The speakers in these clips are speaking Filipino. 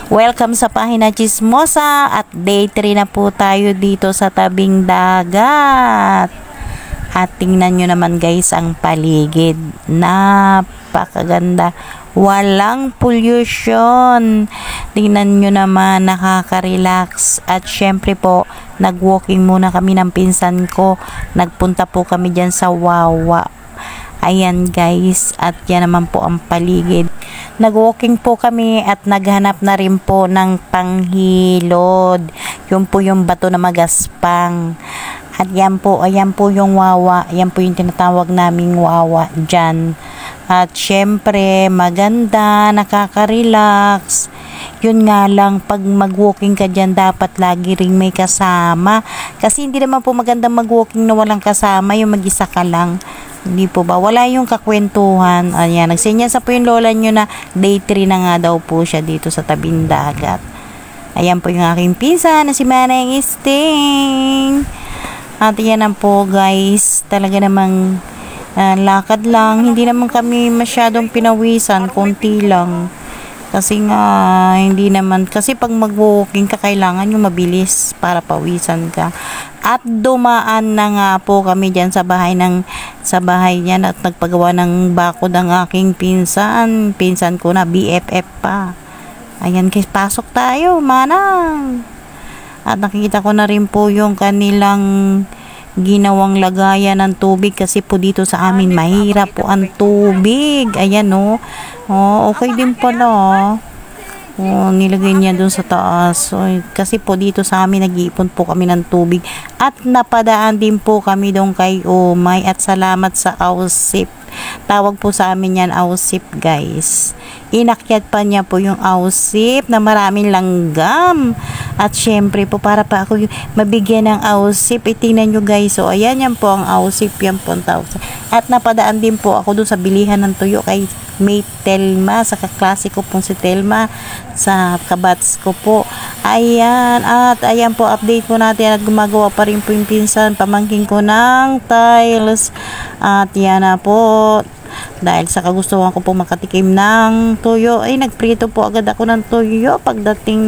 Welcome sa Pahina Chismosa at day 3 na po tayo dito sa tabing dagat. At tingnan nyo naman guys ang paligid. Napakaganda. Walang pollution. Tingnan nyo naman, nakaka-relax. At syempre po, nag-walking muna kami ng pinsan ko. Nagpunta po kami dyan sa Wawa. Ayan guys, at yan naman po ang paligid. Nag-walking po kami at naghanap na rin po ng panghilod. Yun po yung bato na magaspang. At yan po, ayan po yung Wawa. Ayan po yung tinatawag naming Wawa dyan. At syempre, maganda, nakaka-relax. Yun nga lang, pag mag-walking ka dyan, dapat lagi ring may kasama. Kasi hindi naman po magandang mag-walking na walang kasama, yung mag-isa ka lang. Hindi po ba? Wala yung kakwentuhan. Ayan, nagsinyasa po yung lola nyo na day 3 na nga daw po siya dito sa tabing dagat. Ayan po yung aking pinsan na si Manang Sting. At yan na po guys, talaga namang lakad lang. Hindi naman kami masyadong pinawisan, konti lang. Kasi nga, hindi naman, kasi pag mag-walking ka, kailangan yung mabilis para pawisan ka. At dumaan na nga po kami dyan sa bahay niyan at nagpagawa ng bakod ang aking pinsan. Pinsan ko na, BFF pa. Ayan guys, pasok tayo, manang. At nakikita ko na rin po yung kanilang ginawang lagayan ng tubig kasi po dito sa amin mahirap po ang tubig. Ayan o. Oh, okay din pala. Oh, nilagay niya dun sa taas. So, kasi po dito sa amin nag-iipon po kami ng tubig. At napadaan din po kami doon kay Umay at salamat sa Ausip. Tawag po sa amin yan Ausip guys. Inakyat pa niya po yung Ausip na maraming langgam. At syempre po para pa ako mabigyan ng Ausip. Tingnan nyo guys. So ayan yan po ang Ausip. Yan po ang tawag. At napadaan din po ako doon sa bilihan ng tuyo kay May Telma. Sa kaklase ko pong si Telma. Sa kabats ko po. Ayan. At ayan po update po natin at gumagawa pa rin po yung pinsan. Pamangking ko ng tiles. At yan na po. Dahil sa kagustuhan ko po makatikim ng tuyo, ay nagprito po agad ako ng tuyo pagdating.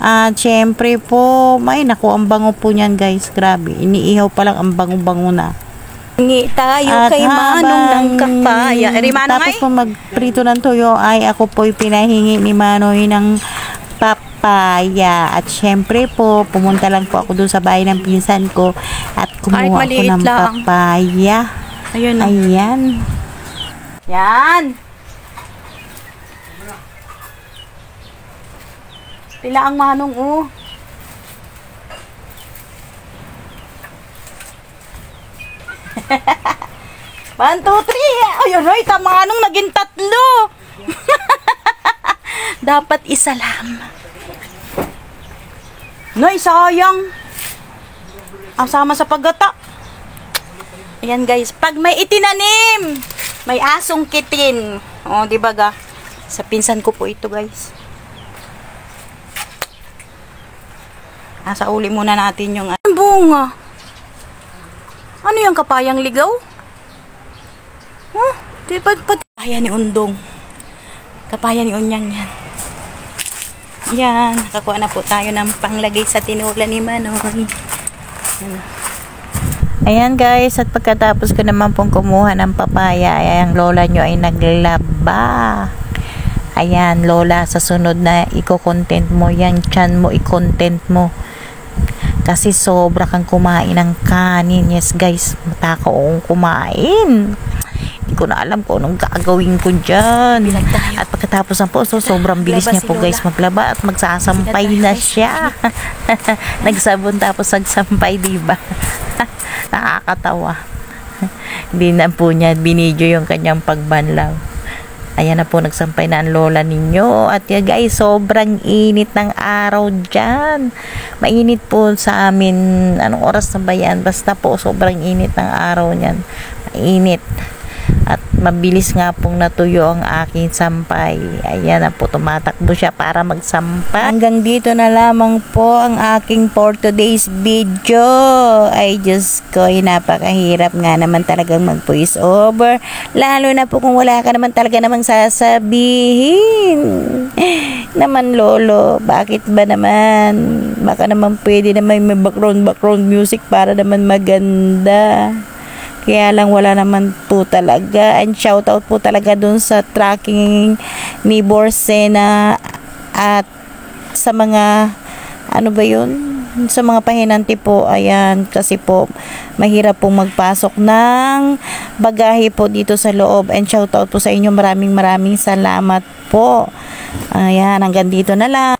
At syempre po, may naku, ang bango po niyan guys, grabe, iniihaw pa lang, ang bango-bango na. Hingi tayo at kay Manong ng kapaya. Tapos po magprito ng tuyo, ay ako po pinahingi ni Manoy ng papaya. At syempre po, pumunta lang po ako doon sa bahay ng pinsan ko at kumuha ako ng papaya. Ayun. Ayan. Yan. Pila ang Manong oh. One, two, three. Ayun, oy, Manong naging 3. Dapat isa lang. Noy, sayang. Ang sama sa paggata. Ayan guys, pag may itinanim, may asong kitin. O, di ba ga? Sa pinsan ko po ito guys. Asa uli muna natin yung bunga. Ano yung kapayang ligaw? Di ba kapaya ni Undong? Kapaya ni Unyang yan. Yan, nakakuha na po tayo ng panglagay sa tinola ni Manoy. Ayan guys, at pagkatapos ko naman pong kumuha ng papaya, ay ang lola nyo ay naglaba. Ayan, lola, sa sunod na i-content mo, yan, tiyan mo, i-content mo. Kasi sobra kang kumain ng kanin. Yes guys, matakaw akong kumain. Hindi ko na alam kung anong gagawin ko dyan. At pagkatapos na po, so sobrang bilis niya po guys maglaba at magsasampay na siya. Nagsabon tapos nagsampay, diba? Nakakatawa. Hindi na po niya binidyo yung kanyang pagbanlaw. Ayan na po, nagsampay na ang lola ninyo. At yan guys, sobrang init ng araw dyan. Mainit po sa amin. Anong oras na ba yan? Basta po, sobrang init ng araw niyan. Mainit. At mabilis nga pong natuyo ang aking sampay. Ayan na po, tumatakbo siya para magsampay. Hanggang dito na lamang po ang aking for today's video. Ay Diyos ko, napakahirap nga naman talagang mag voice over. Lalo na po kung wala ka naman talaga namang sasabihin. naman lolo, bakit ba naman? Baka naman pwede naman may background music para naman maganda. Kaya lang wala naman po talaga. And shoutout po talaga dun sa tracking ni Borsena at sa mga ano ba yun? Sa mga pahinanti po, ayan, kasi po mahirap pong magpasok ng bagahe po dito sa loob. And shoutout po sa inyo, maraming salamat po. Ayan, hanggang dito na lang.